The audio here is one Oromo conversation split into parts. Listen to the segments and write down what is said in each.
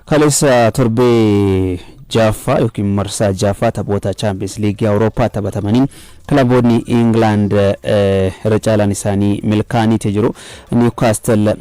Kaleessa torbee Jaffa yookiin marsaa Jaffa taphoota Champions League Awurooppaa taphatamanii kilaboonni England irra caalaan isaanii milkaa'anii jiru. Newcastle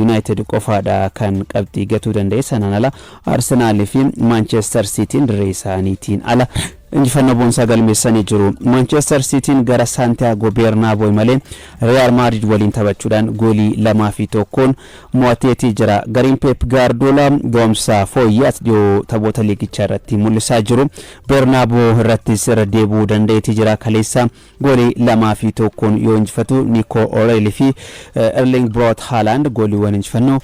United qofaadha kan qabxii gatuu danda'e. Sanaan ala Arsenal fi Manchester City dirree isaaniitiin ala injifannoo boonsaa galmeessanii jiru. Manchester City gara Santiago Bernabeu malee Real Madrid waliin taphachuudhaan goolii 2-1 mo'ateetii jira. Gariin Pep Guardiola goomsa fooyya'aa yoo taphoota liigichaa irratti mul'isaa jiru. Bernabeu irratti sirra deebi'uu danda'eetii jira. Kaleessa goolii 2-1 yoo injifatu Nico O'Reilly fi Erling Braut Haaland gooliiwwan injifannoo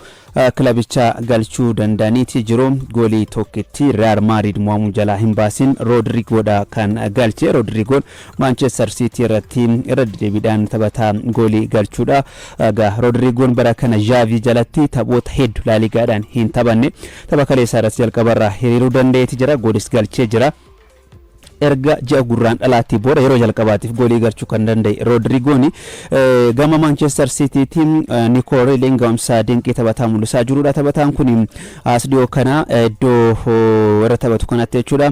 kilabicha galchuu danda'aniiti jiru. Goolii tokkitti Real Madrid mo'amuu jalaa hin baasin Rodrigoodha kan galche. Rodrigoon Manchester City irratti irra deebiidhaan taphataa goolii galchuudha. Rodrigoon bara kana Xavi jalatti taphoota hedduu La Ligaadhaan hin taphanne. Tapha kaleessaa irratti jalqabarraa hiriiruu danda'eeti jira. Goolis galchee jira. Erga ji'a gurraan dhalaatti booda yeroo jalqabaatiif goolii galchuu kan danda'e Rodrigooni gama Manchester City team Nico O'Reilly gamsaa dinqii taphataa mul'isaa jirudha. Taphataan kun asdiyoo kana iddoo warra taphatu kanatti jechuudha.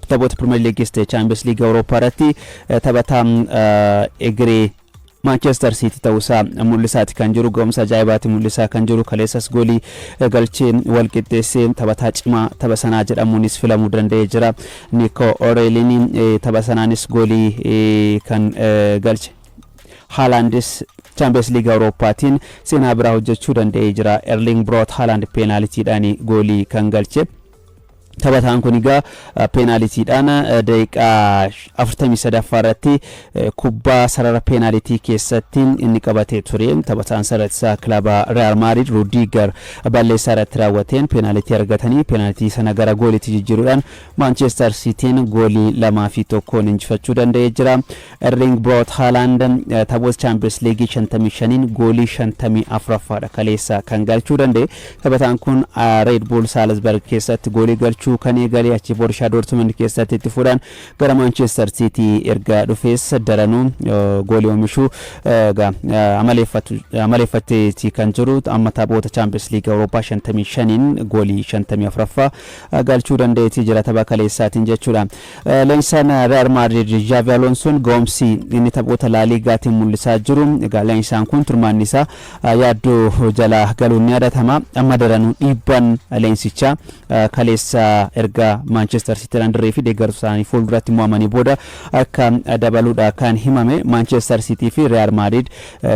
Taphoota Premier League Champions League Awurooppaa irratti taphataa egeree Manchester City ta'uusaa mul'isaati kan jiru. Gamsa ajaa'ibaati mul'isaa kan jiru. Kaleessas goolii galchee wal qixxeessee taphataa cimaa tapha sanaa jedhamuunis filamuu danda'ee jira. Nico O'Reilly tapha sanaanis goolii kan galche. Haalandis Champions League Awurooppaatiin seenaa biraa hojjechuu danda'ee jira. Erling Braut Haaland peenaalitiidhaan goolii kan galche. Taphataan kun egaa peenaalitiidhaan daqiiqaa 43 irratti kubbaa sarara peenaalitii keessatti inni qabatee ture. Taphataan sarara kilaba Real Madrid Rudiger balleessaa irratti raawwateen peenaalitii argatanii peenaalitii sana gara gooliitti jijjiiruudhaan Manchester Cityin goolii 2-1 injifachuu danda'ee jira. Erling Braut Haaland taphoota Champions League 55 goolii 54 kaleessa kan galchuu danda'e. Taphataan kun Red Bull Salzburg keessatti goolii galchuu kan eegale achi Borussia Dortmund keessatti itti fuudhaan gara Manchester City erga dhufees daranuu goolii oomishuu amaleeffateeti kan jiru. Amma taphoota Champions League Awurooppaa 55 goolii 54 galchuu danda'eeti jira tapha kaleessaatiin jechuudha. Leenjisaan Real Madrid Xavi Alonso goomsi inni taphoota La Ligaatiin mul'isaa jiru. Egaa leensaan kun turmaan isaa yaaddoo jala galuun ni yaadatama. Amma daranuu dhiibbaan leensichaa kaleessa erga Manchester City dirree fi deeggartoota isaanii fuulduratti mo'amanii booda akka dabaluudha kan himame. Manchester City fi Real Madrid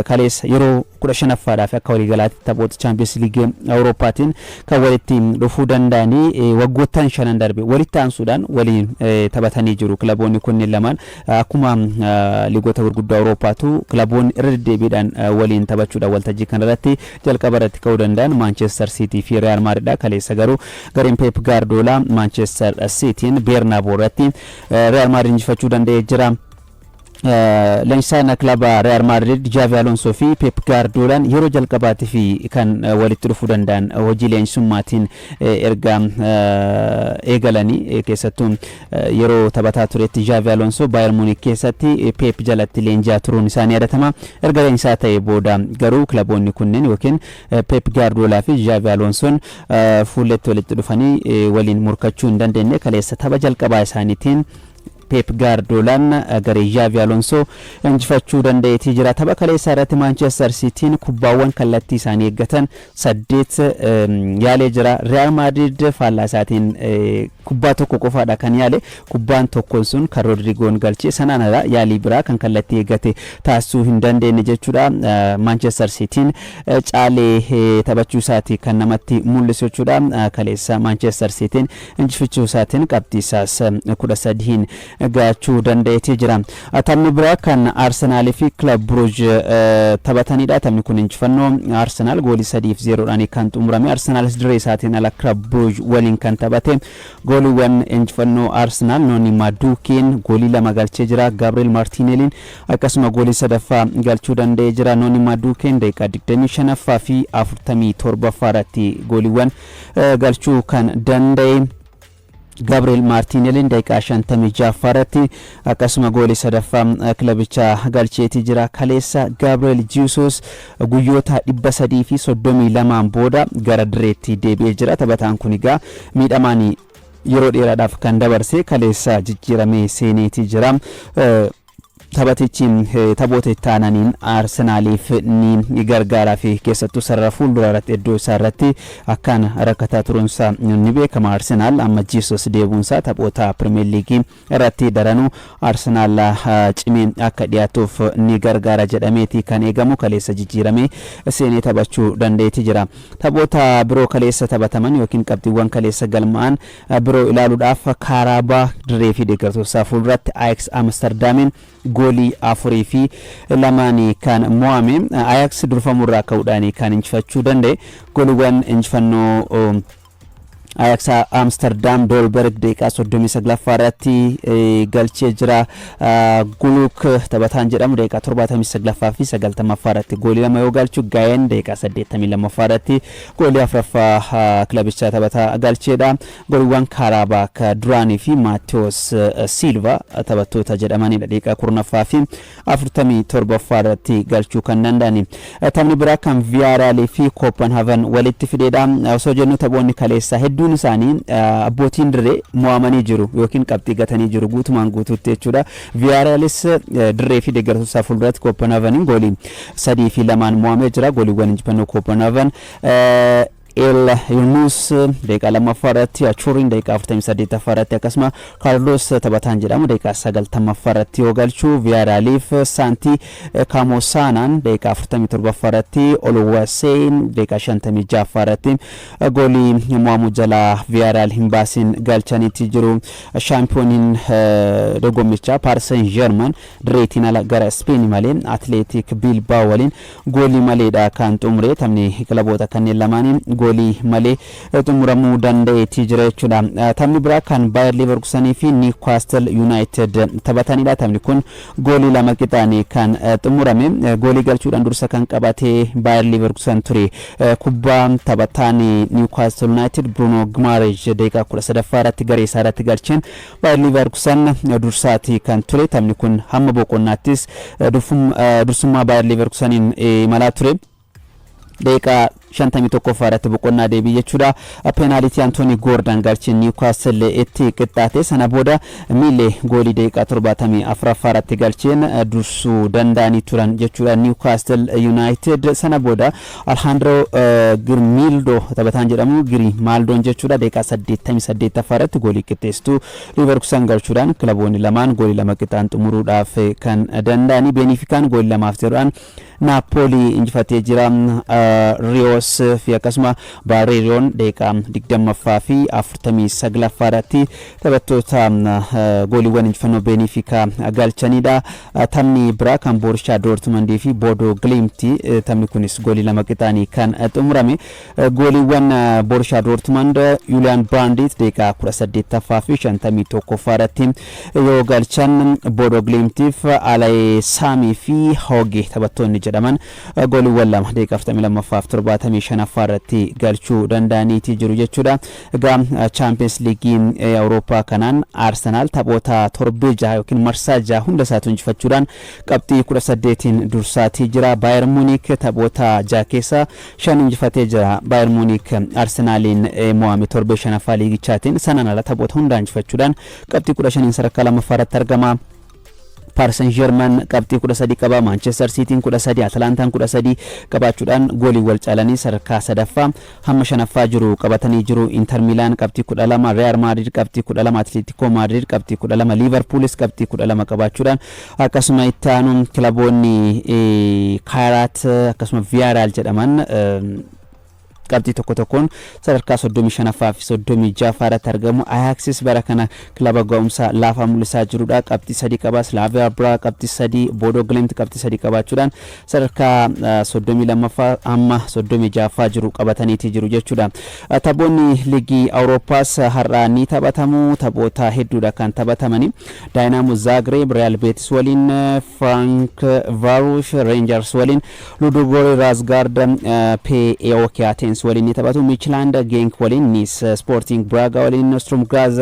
kaleessa yeroo 15ffaadhaaf akka waliigalaatti taphoota Champions League Awurooppaatiin kan walitti dhufuu danda'anii waggoottan 5 darbe walitti aansuudhaan waliin taphatanii jiru. Kilaboonni kunneen lamaan akkuma liigota gurguddoo Awurooppaatu kilaboonni irra deddeebiidhaan waliin taphachuudhaan waltajjii kanarratti jalqaba irratti ka'uu danda'an Manchester City fi Real Madrid. Kaleessa garuu gareen Pep Guardiola Manchester Cityin Bernabeu irratti Real Madrid injifachuu danda'ee jira. Leenjisaan kilaba Real Madrid Xavi Alonso fi Pep Guardiola yeroo jalqabaatiif kan walitti dhufuu danda'an hojii leenjisummaatiin erga eegalanii keessattuu yeroo taphataa turetti Xavi Alonso Bayern Munich keessatti Pep jalatti leenji'aa turuun isaanii yaadatama. Erga leenjisaa ta'ee booda garuu kilaboonni kunneen yookiin Pep Guardiola fi Xavi Alonso fuulletti walitti dhufanii waliin morkachuu hin dandeenye. Kaleessa tapha jalqabaa isaaniitiin Pep Guardiola garee Xavi Alonso injifachuu danda'eeti jira. Tapha kaleessaa irratti Manchester Cityin kubbaawwan kallattii isaanii eeggatan 8 yaalee jira. Real Madrid faallaa isaatiin kubbaa tokko qofaadha kan yaale. Kubbaan tokkoon sun kan Rodrigoon galche. Sanaan ala yaalii biraa kan kallattii eeggate taasisuu hin dandeenye jechuudha. Manchester Cityin caalee taphachuu isaati kan namatti mul'isu jechuudha. Kaleessa Manchester Cityin injifachuu isaatiin qabxii isaas 13 gaachuu danda'eeti jira. Taphni biraa kan Arsenal fi Club Brugge taphatanidha. Taphni kun injifannoo Arsenal goolii 3-0dhaan kan xumurame. Arsenal dirree isaatiin ala Club Brugge waliin kan taphate. Gooliiwwan injifannoo Arsenal Noni Maduukiin goolii 2 galchee jira. Gabriel Martinelliin akkasuma goolii 3ffaa galchuu danda'ee jira. Noni Maduukiin daqiiqaa 25ffaa fi 47ffaa irratti gooliiwwan galchuu kan danda'e. Gabriel Martinelli daqiiqaa 56 akkasuma goolii sadaffaa kilabicha galcheetii jira. Kaleessa Gabriel Jesus guyyoota 332 booda gara direetti deebi'ee jira. Taphataan kun egaa miidhamaan yeroo dheeraadhaaf kan dabarse kaleessa jijjiiramee seeneetii jira. Taphatichi taphoota taananiin Arsenaaliif ni gargaaraa fi keessattuu sarara fuuldura irratti iddoo isaa irratti akkaan rakkataa turuunsaa ni beekama. Arsenaal amma Jesus deebuunsaa taphoota Premier League irratti daranuu Arsenaal cimee akka dhiyaatuuf ni gargaara jedhameeti kan eegamu. Kaleessa jijjiiramee seenee taphachuu dandeetti jira. Taphoota biroo kaleessa taphataman yookiin qabxiiwwan kaleessa galmaa'an biroo ilaaluudhaaf Kaarabaa dirree fi deeggartoota fuulduratti Ajax Amsterdamiin goolii 4-2 kan mo'ame. Ajax durfamurraa ka'uudhaan kan injifachuu danda'e. Gooliiwwan injifannoo Ajax Amsterdam Dolberg daqiiqaa 39 galchee jira. Guluk taphataan jedhamu daqiiqaa 79 fi 90 goolii lama yoo galchu Gayen daqiiqaa 82 goolii afuraffaa kilabichaa taphataa galcheedha. Gooliiwwan Kaarabaak duraanii fi Mateos Silva taphattoota jedhamanidha. Daqiiqaa 10 fi 47 galchuu kan danda'ani. Taphni biraa kan Villarreal fi Copenhagen walitti fideedha. Osoo jennu taphoonni kaleessa hedduun isaanii abbootiin dirree mo'amanii jiru yookiin qabxii gatanii jiru guutumaan guutuutti jechuudha. Villarrealis dirree fi deeggartoota fuulduratti Copenhagen goolii 3-2 mo'amee jira. Gooliiwwan injifannoo Copenhagen El Yunus daqiiqaa 2 Achurin daqiiqaa 48 akkasuma Carlos taphataan jedhamu daqiiqaa 90 yoo galchu. Villarrealiif Santi Kamosanaan daqiiqaa 47 Oluwasein daqiiqaa 56 goolii mo'amu jala Villarreal hin baasin galchaniitti jiru. Shaampiyooniin dorgommicha Paris Saint-Germain direetiin ala gara Spain malee Athletic Bilbao waliin goolii maleedha kan xumure. Taphni kilaboota kanneen lamaaniin goolii malee xumuramuu danda'eetii jira jechuudha. Taphni biraa kan Bayer Leverkusen fi Newcastle United taphatanidha. Taphni kun goolii lama qixaan kan xumurame. Goolii galchuudhaan dursa kan qabate Bayer Leverkusen ture. Kubbaa taphataan Newcastle United Bruno Guimaraes daqiiqaa 13 irratti garee isaa irratti galcheen Bayer Leverkusen dursaati kan ture. Taphni kun hamma boqonnaattis dursummaa Bayer Leverkuseniin imalaa ture. Daqiiqaa 51 irratti boqonnaa deebii jechuudha. Penalty Anthony Gordon galcheen Newcastle itti qixxaate. Sana booda miilee goolii daqiiqaa 74 irratti galcheen dursuu danda'anii turan jechuudha Newcastle United. Sana booda Alejandro Grimaldo taphataan jedhamu Grimaldoon jechuudha daqiiqaa 88 irratti goolii qixxeessituu Leverkusen galchuudhaan kilaboonni lamaan goolii lama qixxaan xumuruudhaaf kan danda'ani. Benficaan goolii 2-0 Napoli injifatee jira. Rios fi akkasuma Barreeroon daqiiqaa 20 fi 49 irratti taphattoota gooliiwwan injifannoo Benfica galchanidha. Taphni biraa kan Borussia Dortmund fi Bodo Glimt taphni kunis goolii lama qixaanii kan xumurame. Gooliiwwan Borussia Dortmund Julian Brandt daqiiqaa 18 fi 51 irratti yoo galchan Bodo Glimtiif Alay Sami fi Hoge taphattoonni jedhaman gooliiwwan lama daqiiqaa 72 irratti galchuu danda'aniiti jiru jechuudha. Egaa Champions League Awurooppaa kanaan Arsenal taphoota torbee 6 yookiin marsaa 6 hunda isaatu injifachuudhaan qabxii 18 dursaatii jira. Bayern Munich taphoota 6 keessa 5 injifatee jira. Bayern Munich Arsenaliin mo'ame torbee 5ffaa liigichaatiin. Sanaan ala taphoota hunda injifachuudhaan qabxii 15 sadarkaa 2ffaa irratti argama. Paris Saint-Germain qabxii 13 qaba. Manchester City 13, Atalanta 13 qabaachuudhaan goolii wal caalanii sadarkaa 3ffaa hamma 5ffaa jiru qabatanii jiru. Inter Milan qabxii 12, Real Madrid qabxii 12, Atletico Madrid qabxii 12, Liverpoolis qabxii 12 qabaachuudhaan akkasuma itti aanuun kilaboonni Kairat akkasuma Villarreal jedhaman qabxii tokkoon sadarkaa 35ffaa fi 36ffaa irratti argamu. Ajaxis bara kana kilaba ga'umsa laafaa mul'isaa jirudha. Qabxii 3 qaba. Slavia Praha qabxii 3, Bodo Glimt qabxii 3 qabaachuudhaan sadarkaa 32ffaa amma 36ffaa jiru qabataniiti jiru jechuudha. Taphoonni liigii Awurooppaas har'aa ni taphatamu. Taphoota hedduudha kan taphatamani. Dynamo Zagreb Real Betis waliin, Frankfurt Rangers waliin, Ludogorets Razgrad PAOK Athens ሊየንስ ወሊን የተባቱ ሚችላንድ ጌንክ ወሊን ኒስ ስፖርቲንግ ብራጋ ወሊን ኖስትሩም ግራዝ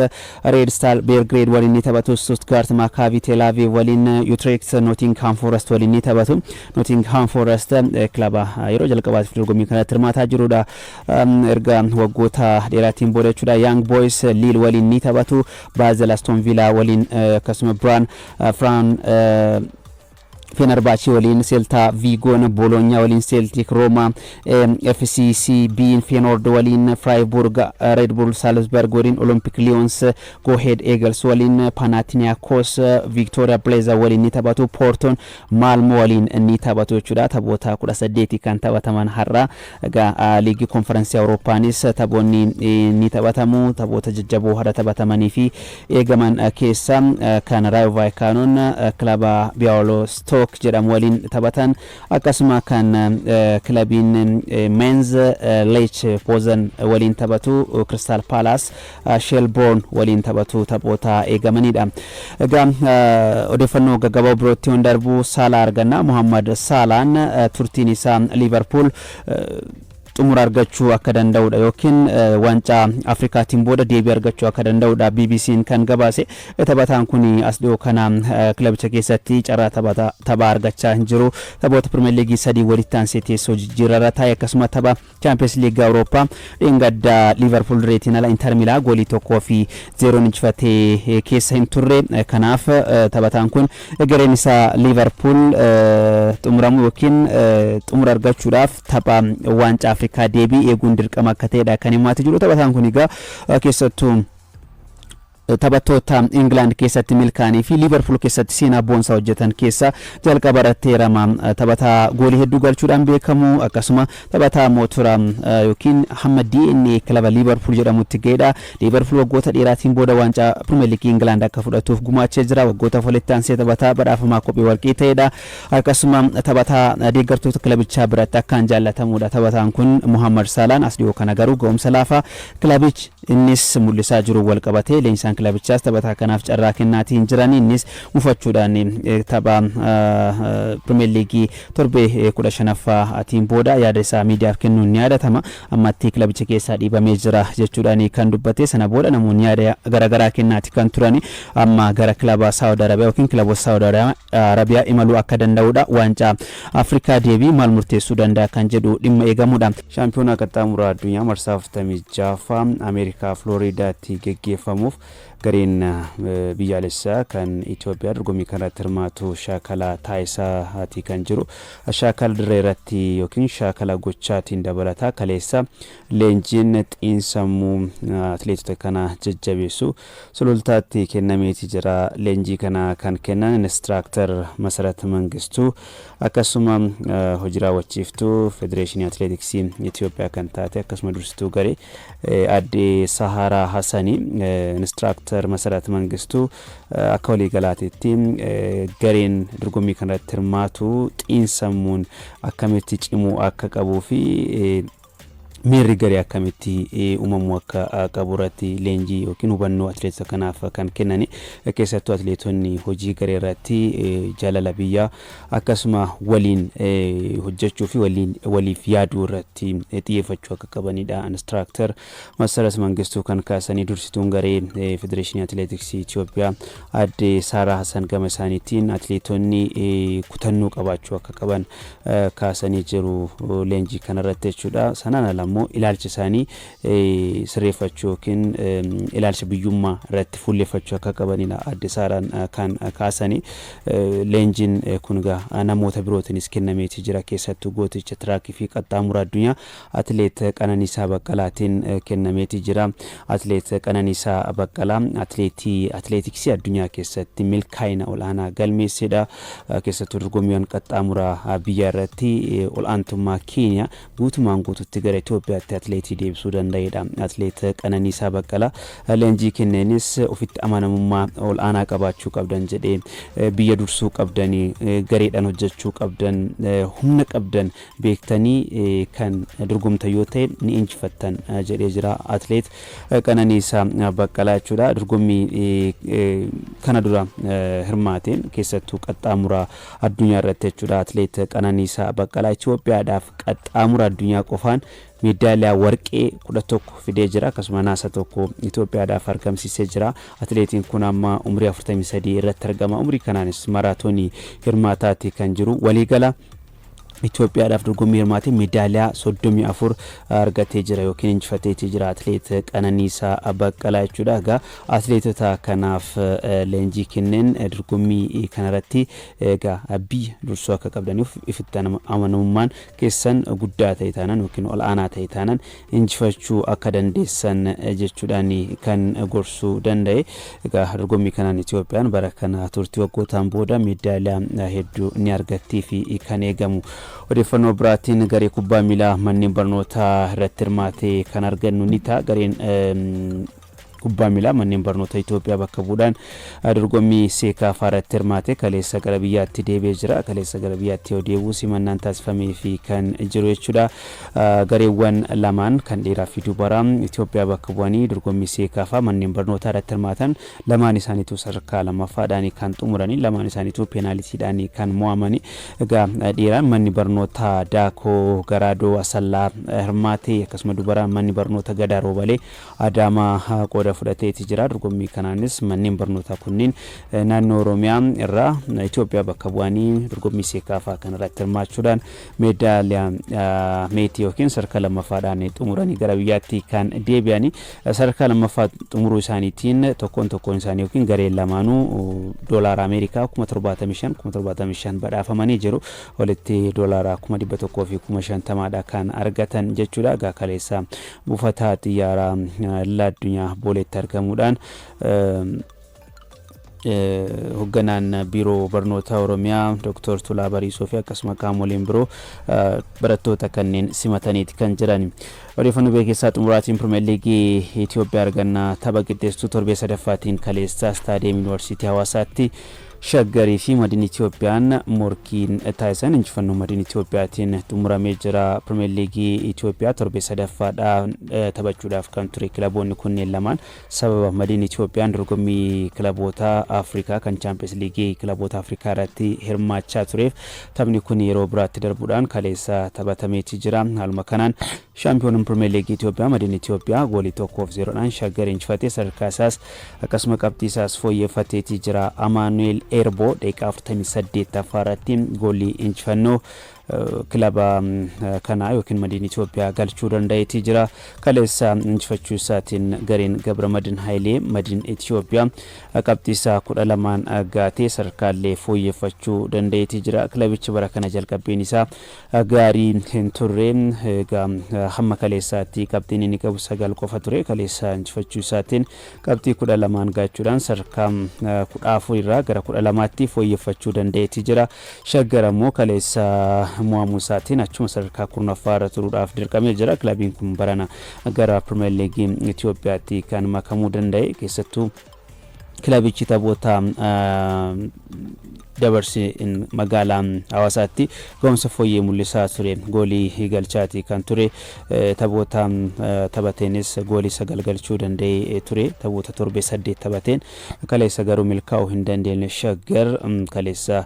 ሬድ ስታር ቤልግሬድ ወሊን የተባቱ ስቱትጋርት ማካቢ ቴልአቪቭ ወሊን ዩትሬክት ኖቲንግሃም ፎረስት ወሊን የተባቱ ኖቲንግሃም ፎረስት ክለባ የሮ ጀልቀባት ፍርጎሚ ከነትርማታ ጅሩዳ እርጋ ወጎታ ዴራቲን ቦደቹዳ ያንግ ቦይስ ሊል ወሊን የተባቱ ባዘል አስቶን ቪላ ወሊን ከስመ ብራን ፍራን ፌነርባቺ ወሊን ሴልታ ቪጎን ቦሎኛ ወሊን ሴልቲክ ሮማ ኤፍሲሲ ቢን ፌኖርድ ወሊን ፍራይቡርግ ሬድቡል ሳልዝበርግ ወሊን ኦሎምፒክ ሊዮንስ ጎሄድ ኤግልስ ወሊን ፓናቲኒያኮስ ቪክቶሪያ ብሌዛ ወሊን ኒታባቱ ፖርቶን ማልሞ ወሊን ኒታባቱ ቹዳ ተቦታ ኩዳ ሰዴቲ ካን ተባተማን ሀራ ጋ ሊግ ኮንፈረንስ አውሮፓኒስ ተቦኒ ኒታባታሙ ተቦታ ጀጀቦ ሀዳ ተባተማኒ ፊ ኤገማን ኬሳ ካን ራዮ ቫይካኖን ክላባ ቢያሎ ስቶ jedhamu waliin taphatan akkasuma kan kilabiin Men's Lech Posen waliin taphatu Crystal Palace Shelbourne waliin taphatu taphoota eegamanidha. Egaa odeeffannoo gaggabaa birootti hon darbu Salah arganna. Mohamed Salah turtiin isaa Liverpool xumura argachuu akka danda'udha yookiin wanca Afrikaatiin booda deebii argachuu akka danda'udha BBC'n kan gabaase. Taphataan kun as dhiyoo kana kilabicha keessatti carraa taphaa argachaa hin jiru. Taphoota Premier League sadii walitti aansee teessoo jijjiirarra taa'e akkasuma tapha Champions League Awurooppaa dheengadda Liverpool reetiin ala Inter Milan goolii 1-0 injifatee keessa hin turre. Kanaaf taphataan kun gareen isaa Liverpool xumuramu yookiin xumura argachuudhaaf tapha wanca Afrika deebii eeguun dirqama akka ta'edha kan himaati jiru. Taphataan kun egaa keessattuu taphattoota England keessatti milkaanii fi Liverpool keessatti seenaa boonsaa hojjetan keessa jalqaba irratti rama taphataa goolii hedduu galchuudhaan beekamu akkasuma taphataa mootora yookiin hamma DNA kilaba Liverpool jedhamutti ga'edha. Liverpool waggoota dheeraatiin booda waancaa Premier League England akka fudhatuuf gumaachee jira. Waggoota walitti aansee taphataa badhaafamaa kophee warqii ta'edha. Akkasuma taphataa deeggartoota kilabichaa biratti akkaan jaallatamudha. Taphataan kun Mohamed Salah as dhiyoo kana garuu ga'umsa laafaa kilabichi innis mul'isaa jiru wal qabatee leenjisaan kilabichaas taphataa kanaaf carraa kennaatii hin jirani. Innis mufachuudhaan tapha Premier League torbee 15ffaatiin booda yaada isaa miidiyaaf kennuun ni yaadatama. Ammatti kilabicha keessaa dhiibamee jira jechuudhaan kan dubbate. Sana booda namoonni yaada garaagaraa kennaati kan turani. Amma gara kilaba Saudi Arabia yookiin kilaba Saudi Arabia imaluu akka danda'udha. Waancaa Afrikaa deebii maal murteessuu danda'a kan jedhu dhimma eegamudha. Shaampiyoonaa qaxxaamuraa addunyaa marsaa 46ffaa Ameerikaa Floridaatti geggeeffamuuf gareen biyyaalessaa kan Itoophiyaa dorgommii kanatti hirmaatu shaakala taasisaati kan jiru. Shaakala dirree irratti yookiin shaakala gochaatiin dabalataa kaleessa leenjiin xiinsammuu atileetota kana jajjabeessu sulultaatti kennameeti jira. Leenjii kana kan kennan instructor Masarat Mangistuu akkasuma hojii raawwachiiftuu Federeeshinii Atileetiksii Itoophiyaa kan taate akkasuma dursituu garee adde Sahara Hassani instructor Masarat Mangistuu akka walii galaatiitti gareen dorgommii kanatti hirmaatu xiinsammuun akkamitti cimuu akka qabuu fi miirri garee akkamitti uumamu akka qaburratti leenjii yookiin hubannoo atileetota kanaaf kan kennani. Keessattuu atileetonni hojii garee irratti jaalala biyyaa akkasuma waliin hojjechuu fi waliif yaaduu irratti xiyyeeffachuu akka qabanidha. Instructor Masarat Mangistuu kan kaasanii dursituun garee Federeeshinii Atileetiksii Itoophiyaa adde Saaraa Hassan gama isaaniitiin atileetonni kutannoo qabaachuu akka qaban kaasanii jiru leenjii kanarratti jechuudha. Sanaan ala ilaalcha isaanii sirreeffachuu yookiin ilaalcha biyyummaa irratti fuulleffachuu akka qabanidha. Adde Saaraan kan kaasanii leenjiin kun namoota birootinis kennameeti jira. Keessattuu gooticha tiraakii fi qaxxaamuraa addunyaa atileet Qananiisaa Baqqalaatiin kennameeti jira. Atileet Qananiisaa Baqqalaa atileetiksii addunyaa keessatti milkaa'ina olaanaa galmeessedha. Keessattuu dorgommiiwwan qaxxaamuraa biyya irratti ol'aantummaa Keeniyaa guutumaan guututti gara Itoophiyaatti atileetii deebisuu danda'edha. Atileet Qananiisaa Baqqalaa leenjii kenneenis ofitti amanamummaa ol'aanaa qabaachuu qabdan jedhee biyya dursuu qabdanii gareedhaan hojjechuu qabdan humna qabdan beektanii kan dorgomta yoo ta'e ni injifattan jedhee jira. Atileet Qananiisaa Baqqalaa jechuudha. Dorgommii kana dura hirmaateen keessattuu qaxxaamuraa addunyaa irratti jechuudha. Atileet Qananiisaa Baqqalaa Itoophiyaadhaaf qaxxaamuraa addunyaa qofaan meedaaliyaa warqee 11 fidee jira. Akkasuma naasa tokko Itoophiyaadhaaf argamsiisee jira. Atileetiin kun amma umrii 43 irratti argama. Umrii kanaanis maraatoonii hirmaataati kan jiru. Waliigala Itoophiyaadhaaf dorgommii hirmaatee meedaaliyaa 34 argatee jira yookiin injifatee jira atileet Qananiisaa Baqqalaa jechuudha. Egaa atileetota kanaaf leenjii kenneen dorgommii kanarratti egaa biyya dursuu akka qabdaniif ifitti amanamummaan keessan guddaa ta'e taanaan yookiin ol'aanaa ta'e taanaan injifachuu akka dandeessan jechuudhaan kan gorsuu danda'e. Egaa dorgommii kanaan Itoophiyaan bara kana turtii waggootaan booda meedaaliyaa hedduu ni argattii fi kan eegamu. Odeeffannoo biraatiin garee kubbaa miilaa manneen barnootaa irratti hirmaatee kan argannu ni ta'a. Gareen kubbaa miilaa manneen barnoota Itoophiyaa bakka bu'uudhaan dorgommii seekaafaa irratti hirmaatee kaleessa gara biyyaatti deebi'ee jira. Kaleessa gara biyyaatti yoo deebi'u simannaan taasifamee fi kan jiru jechuudha. Gareewwan lamaan kan dhiiraa fi dubaraa Itoophiyaa bakka bu'anii dorgommii seekaafaa manneen barnootaa irratti hirmaatan lamaan isaaniitu sadarkaa lammaffaadhaan kan xumuranii lamaan isaaniitu peenaalitiidhaan kan mo'amanii. Egaa dhiiraan manni barnootaa Daakoo Garaadoo Asallaa hirmaatee akkasuma dubaraan manni barnoota Gadaa Roobalee Adaamaa qooda fudhateeti jira. Dorgommii kanaanis manneen barnootaa kunniin naannoo Oromiyaa irraa Itoophiyaa bakka bu'anii dorgommii seekaafaa kanarratti hirmaachuudhaan meedaaliyaa meetii yookiin sadarkaa lammaffaadhaan xumuranii gara biyyaatti kan deebi'anii. Sadarkaa lammaffaa xumuruu isaaniitiin tokkoon isaanii yookiin gareen lamaanuu doolaara Ameerikaa 75,000 badhaafamanii jiru. Walitti doolaara 100,000 fi 50,000 kan argatan jechuudha. Egaa kaleessa buufata xiyyaaraa addunyaa booletti argamuudhaan hoogganaan biiroo barnoota Oromiyaa Dr. Tulaa Bariisoo fi akkasuma qaamoleen biroo barattoota kanneen simataniiti kan jiran. Odeeffannoo beeksisa xumuraatiin Pirimeer Liigii Itoophiyaa argannaa tapha qixxeessituu torbee sadaffaatiin kaleessa Staadiyeem Yuunivarsiitii Hawaasaatti Shaggarii fi Madiin Itoophiyaan morkiin taasisan injifannoo Madiin Itoophiyaatiin xumuramee jira. Pirimeer Liigii Itoophiyaa torbee sadaffaadhaan taphachuudhaaf kan ture kilaboonni kunneen lamaan sababa Madiin Itoophiyaan dorgommii kilaboota Afrikaa kan Champions League kilaboota Afrikaa irratti hirmaachaa tureef taphni kun yeroo biraatti darbuudhaan kaleessa taphatameeti jira. Haaluma kanaan shaampiyooniin Pirimeer Liigii Itoophiyaa Madiin Itoophiyaa goolii 1-0dhaan Shaggar injifatee sadarkaa isaas akkasuma qabxii isaas fooyyeffateeti jira. Amaanuel Erbo daqiiqaa 48 affaarratti goolii injifannoo kilaba kana yookiin Madiin Itoophiyaa galchuu danda'eeti jira. Kaleessa injifachuu isaatiin gareen Gabramadin Hailee Madiin Itoophiyaa qabxii isaa 12 gaatee sadarkaalee fooyyeffachuu danda'eeti jira. Kilabichi bara kana jalqabbiin isaa gaarii hin turre. Hamma kaleessaatti qabxiin inni qabu 9 qofa ture. Kaleessa injifachuu isaatiin qabxii 12 gaachuudhaan sadarkaa 14 irraa gara 12tti fooyyeffachuu danda'eeti jira. Shaggar ammoo kaleessa mo'amuu isaatiin achuma sadarkaa 10ffaarra turuudhaaf dirqamee jira. Kilabiin kun barana gara Pirimeer Liigii Itoophiyaatti kan makamuu danda'e keessattuu kilabichi taphoota dabarsi magaalaa Hawaasaatti ga'umsa fooyyee mul'isaa ture. Goolii galchaati kan ture. Taphoota taphateenis goolii 9 galchuu danda'ee ture. Taphoota torbee 8 taphateen kaleessa garuu milkaa'uu hin dandeenye. Shaggar kaleessa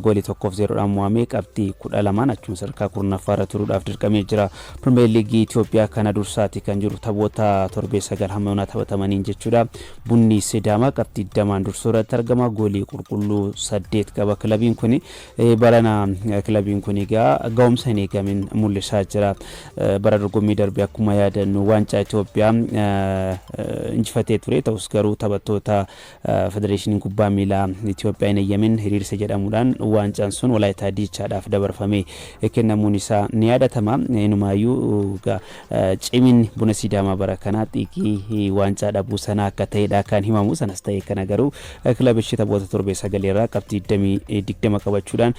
goolii 1-0dhaan mo'amee qabxii 12 achuma sadarkaa 10ffaarra turuudhaaf dirqamee jira. Pirimeer Liigii Itoophiyaa kana dursaati kan jiru taphoota torbee 9 hamma yoonaa taphatamaniin jechuudha. Bunni Sidaamaa qabxii 20 dursoo irratti argama. Goolii qulqulluu 8 qaba kilabiin kun. Barana kilabiin kun egaa ga'umsa hin eegamin mul'isaa jira. Bara dorgommii darbee akkuma yaadannu waancaa Itoophiyaa injifatee ture. Ta'us garuu taphattoota federeeshiniin kubbaa miilaa Itoophiyaa hin eeyyamin hiriirsa jedhamuudhaan waancaan sun Walaayitaa Diichaadhaaf dabarfamee kennamuun isaa ni yaadatama. Inumaayyuu ciminni Buna Sidaamaa bara kanaa xiiqii waancaa dhabuu sana akka ta'edha kan himamu. Sanas ta'e kana garuu kilabichi taphoota torbee 9 irraa qabxii 20 qabachuudhaan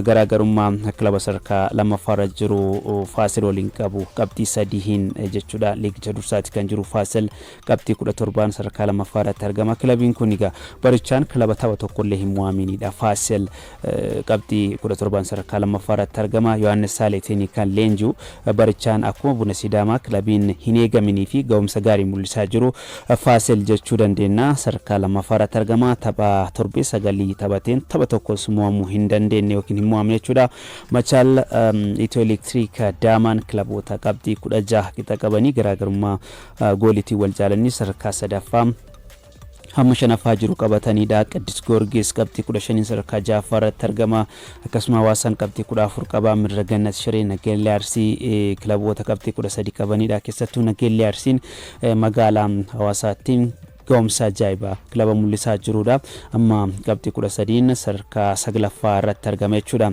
garaagarummaa kilaba sadarkaa lammaffaarra jiru Faasil waliin qabu qabxii 3 jechuudha. Liigicha dursaatti kan jiru Faasil qabxii 17 sadarkaa lammaffaarratti argama. Kilabiin kun egaa barichaan kilaba tapha tokkollee hin mo'aminidha. Faasil qabxii 17 sadarkaa lammaffaarratti argama. Yohaannis Saaleetiin kan leenji'u barichaan akkuma Buna Sidaamaa kilabiin hin eegaminii fi ga'umsa gaarii mul'isaa jiru Faasil jechuu dandeenya. Sadarkaa sadarkaa lammaffaarratti argama. Tapha torbee sagalii taphateen tapha tokkos mo'amuu hin dandeenye yookiin hin mo'amne jechuudha. Machaal Itiyoo Elektiriik Daamaan kilaboota qabxii 16 qixa qabanii garaagarummaa gooliitii wal jaalanii sadarkaa sadaffaa hamma shanaffaa jiru qabataniidha. Qiddus Giyoorgis qabxii 15 sadarkaa ja'affaarratti argama. Akkasuma Hawaasaan qabxii 14 qaba. Mirreegannat Shiree Nageellee Arsii kilaboota qabxii 13 qabaniidha. Keessattuu Nageellee Arsiin magaalaa Hawaasaattiin ga'umsa ajaa'ibaa kilaba mul'isaa jirudha. Amma qabxii 13 sadarkaa 9ffaa irratti argama jechuudha.